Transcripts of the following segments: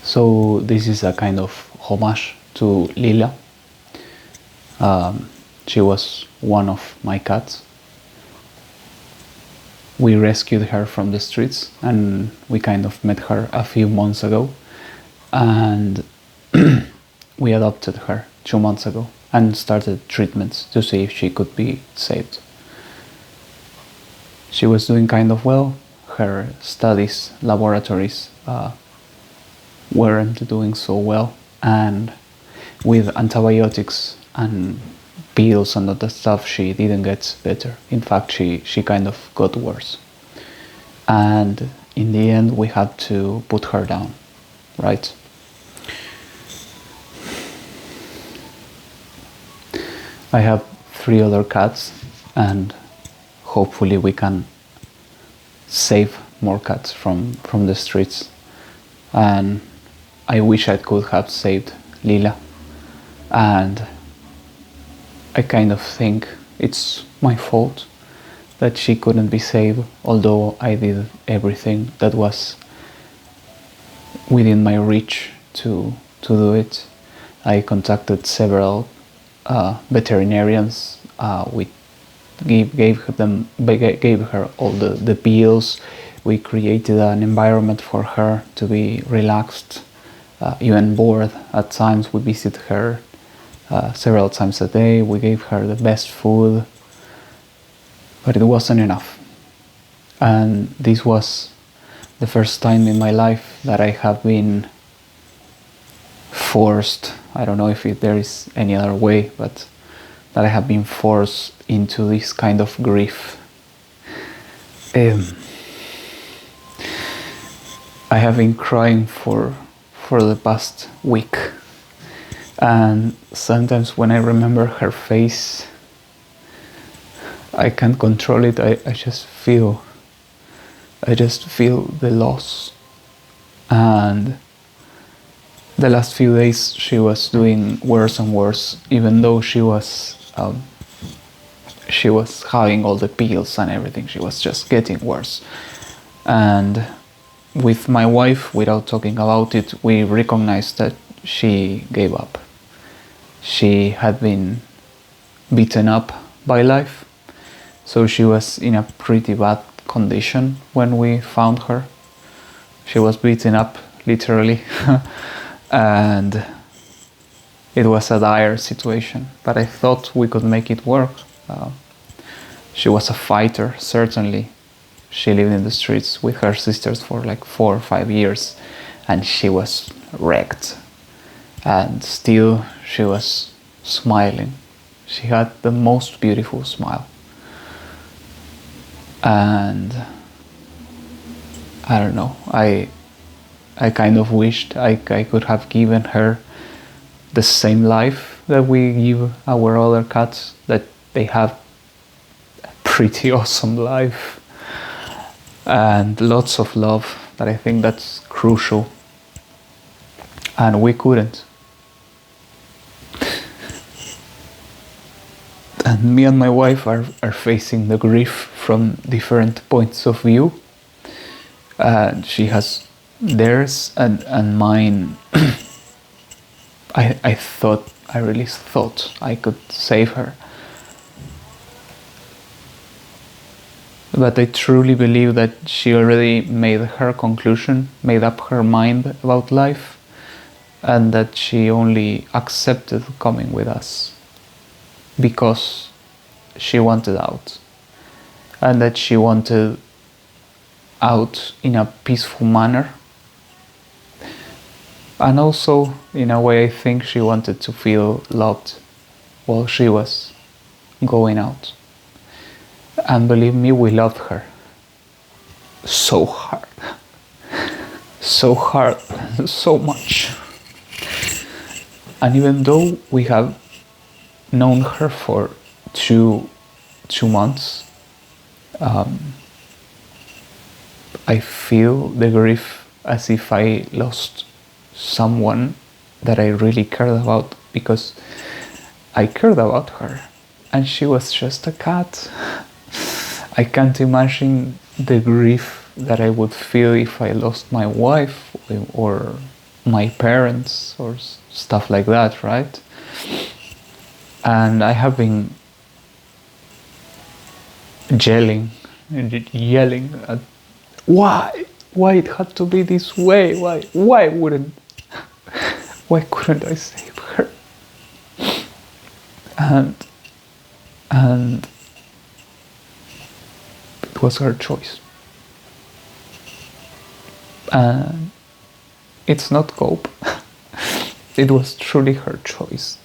So this is a kind of homage to Lila. She was one of my cats. We rescued her from the streets and we kind of met her a few months ago, and we adopted her 2 months ago and started treatments to see if she could be saved. She was doing kind of well. Her studies, laboratories weren't doing so well, and with antibiotics and pills and other stuff, she didn't get better. In fact, she kind of got worse. And in the end, we had to put her down, right? I have 3 other cats, and hopefully we can save more cats from the streets. And I wish I could have saved Lila, and I kind of think it's my fault that she couldn't be saved, although I did everything that was within my reach to do it. I contacted several veterinarians. We gave her all the pills. We created an environment for her to be relaxed, even bored at times. We visit her several times a day. We gave her the best food, but it wasn't enough. And this was the first time in my life that I have been forced, I don't know if there is any other way, but that I have been forced into this kind of grief. I have been crying for the past week, and sometimes when I remember her face, I can't control it. I just feel the loss. And the last few days she was doing worse and worse, even though she was having all the pills and everything. She was just getting worse. And with my wife, without talking about it, we recognized that she gave up. She had been beaten up by life, so she was in a pretty bad condition when we found her. She was beaten up, literally, and it was a dire situation, but I thought we could make it work. She was a fighter, certainly. She lived in the streets with her sisters for like 4 or 5 years, and she was wrecked. And still she was smiling. She had the most beautiful smile. And I don't know, I kind of wished I could have given her the same life that we give our other cats, that they have a pretty awesome life and lots of love, that I think that's crucial. And we couldn't. And me and my wife are facing the grief from different points of view. And she has theirs and mine. I really thought I could save her. But I truly believe that she already made her conclusion, made up her mind about life, and that she only accepted coming with us because she wanted out, and that she wanted out in a peaceful manner. And also, in a way, I think she wanted to feel loved while she was going out. And believe me, we loved her so hard, so much. And even though we have known her for two months, I feel the grief as if I lost someone that I really cared about, because I cared about her and she was just a cat. I can't imagine the grief that I would feel if I lost my wife or my parents or stuff like that, right? And I have been yelling at why it had to be this way, why couldn't I save her? And it was her choice. And it's not cope. It was truly her choice.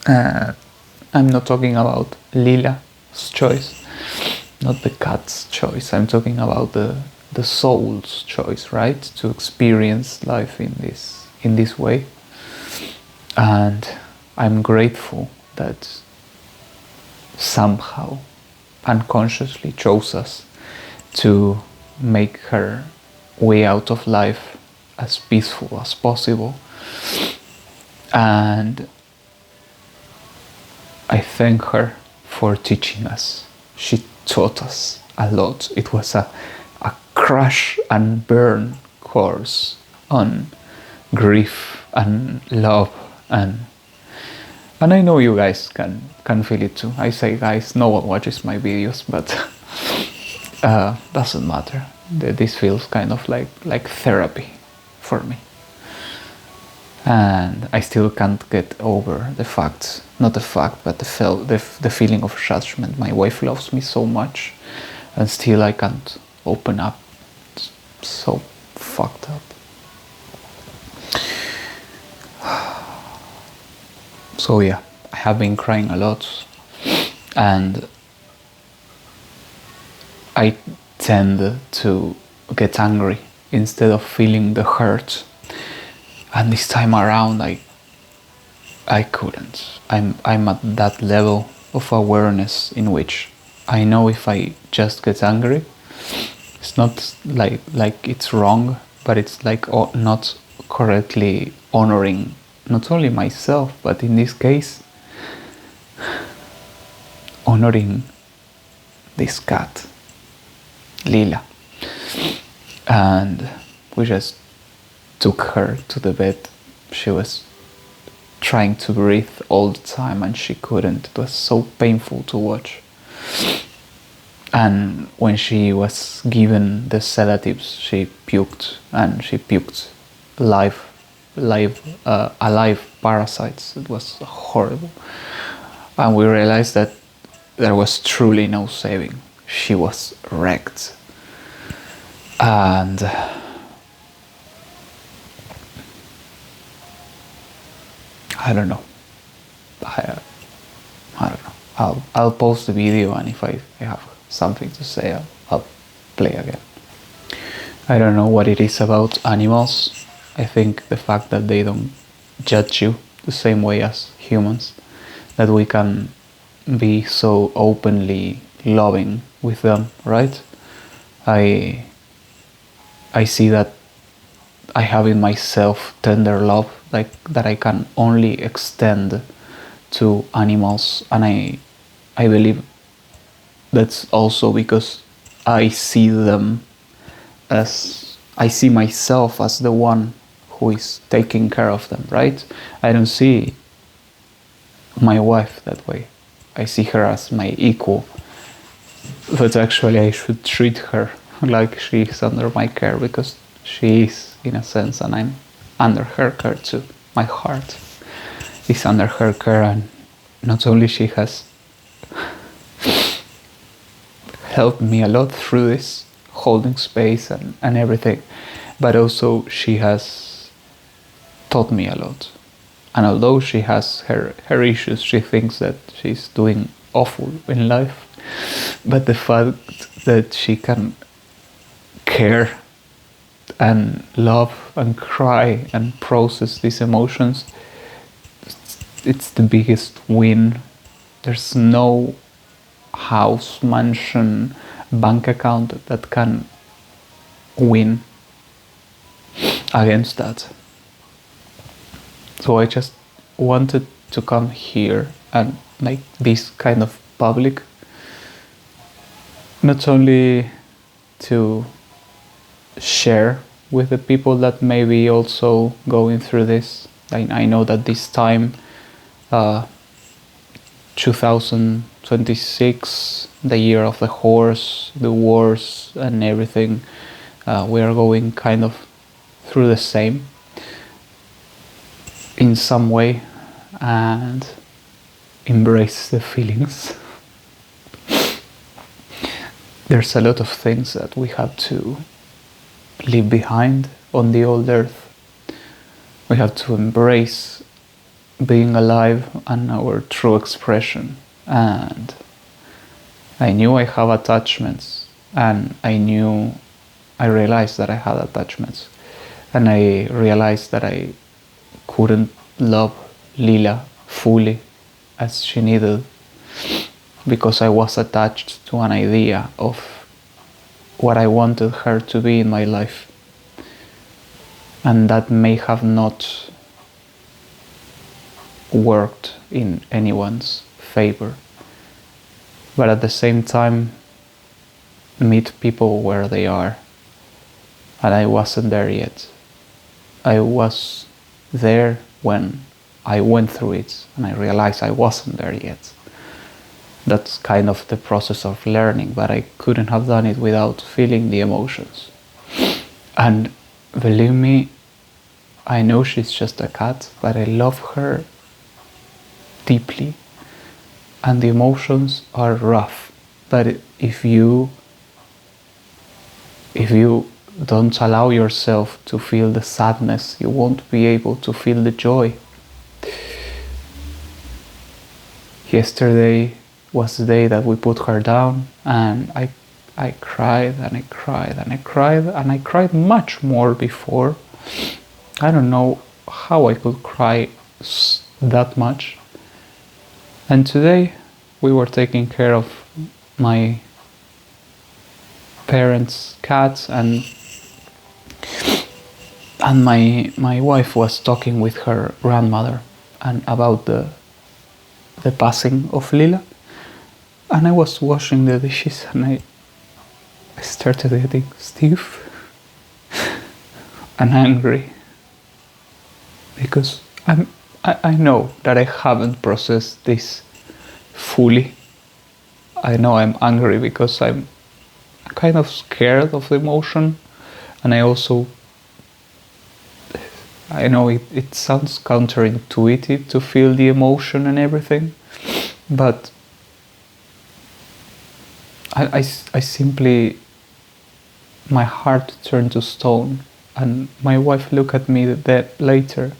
I'm not talking about Lila's choice, not the cat's choice. I'm talking about the soul's choice, right? To experience life in this way. And I'm grateful that somehow unconsciously chose us to make her way out of life as peaceful as possible. And I thank her for teaching us. She taught us a lot. It was a crash and burn course on grief and love, and I know you guys can feel it too. I say guys, no one watches my videos, but doesn't matter. This feels kind of like therapy for me. And I still can't get over the fact, not the fact, but the feeling of judgment. My wife loves me so much, and still I can't open up. It's so fucked up. So yeah, I have been crying a lot, and I tend to get angry instead of feeling the hurt. And this time around, I couldn't. I'm at that level of awareness in which I know if I just get angry, it's not like it's wrong, but it's like not correctly honoring not only myself, but in this case, honoring this cat, Lila. And we just took her to the bed. She was trying to breathe all the time and she couldn't. It was so painful to watch. And when she was given the sedatives, she puked, and she puked alive parasites. It was horrible. And we realized that there was truly no saving. She was wrecked. And I don't know. I don't know. I'll post the video, and if I have something to say, I'll play again. I don't know what it is about animals. I think the fact that they don't judge you the same way as humans, that we can be so openly loving with them, right? I see that I have in myself tender love, like that I can only extend to animals, and I believe that's also because I see them as I see myself as the one who is taking care of them, right? I don't see my wife that way. I see her as my equal, but actually I should treat her like she is under my care, because she is, in a sense, and I'm under her care too. My heart is under her care, and not only she has helped me a lot through this, holding space and everything, but also she has taught me a lot. And although she has her issues, she thinks that she's doing awful in life, but the fact that she can care and love and cry and process these emotions, it's the biggest win. There's no house, mansion, bank account that can win against that. So I just wanted to come here and make this kind of public, not only to share with the people that may be also going through this. I know that this time, 2026, the year of the horse, the wars and everything, we are going kind of through the same in some way, and embrace the feelings. There's a lot of things that we have to leave behind on the old earth. We have to embrace being alive and our true expression. And I knew I have attachments, and I realized that I had attachments, and I realized that I couldn't love Lila fully as she needed, because I was attached to an idea of what I wanted her to be in my life, and that may have not worked in anyone's favor. But at the same time, meet people where they are, and I wasn't there yet. I was there when I went through it, and I realized I wasn't there yet. That's kind of the process of learning, but I couldn't have done it without feeling the emotions. And believe me, I know she's just a cat, but I love her deeply, and the emotions are rough. But if you don't allow yourself to feel the sadness, you won't be able to feel the joy. Yesterday was the day that we put her down, and I cried and I cried and I cried, and I cried much more before. I don't know how I could cry that much. And today we were taking care of my parents' cats, and my wife was talking with her grandmother and about the passing of Lila. And I was washing the dishes, and I started getting stiff and angry, because I know that I haven't processed this fully. I know I'm angry because I'm kind of scared of the emotion, and I know it sounds counterintuitive to feel the emotion and everything, but I simply, my heart turned to stone, and my wife looked at me later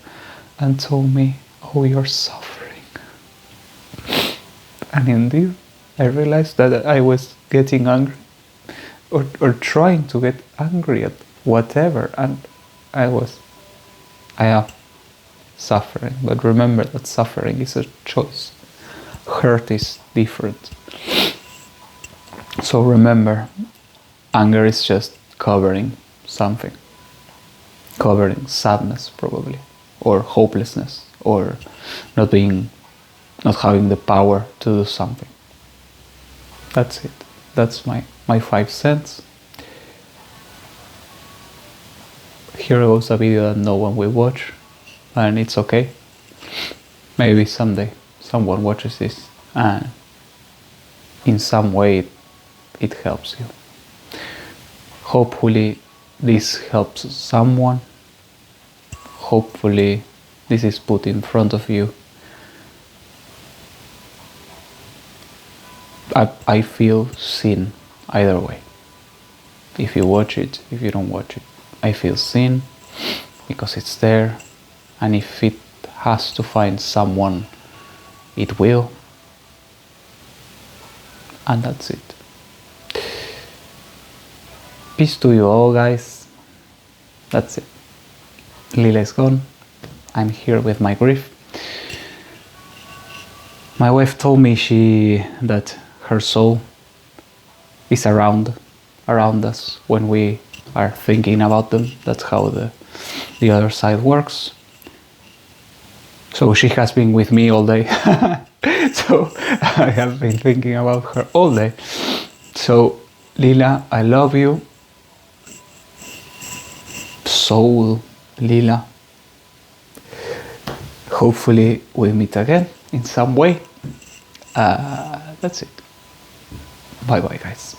and told me, "Oh, you're suffering." And indeed, I realized that I was getting angry, or trying to get angry at whatever, and I am suffering. But remember that suffering is a choice. Hurt is different. So remember, anger is just covering something. Covering sadness, probably, or hopelessness, or not having the power to do something. That's it. That's my 5 cents. Here goes a video that no one will watch, and it's okay. Maybe someday someone watches this, and in some way it helps you. Hopefully this helps someone. Hopefully this is put in front of you. I feel seen either way. If you watch it, if you don't watch it, I feel seen because it's there, and if it has to find someone, it will. And that's it. Peace to you all, guys. That's it. Lila is gone. I'm here with my grief. My wife told me that her soul is around us when we are thinking about them. That's how the other side works. So she has been with me all day. So I have been thinking about her all day. So Lila, I love you soul, Lila. Hopefully we meet again in some way. That's it. Bye bye, guys.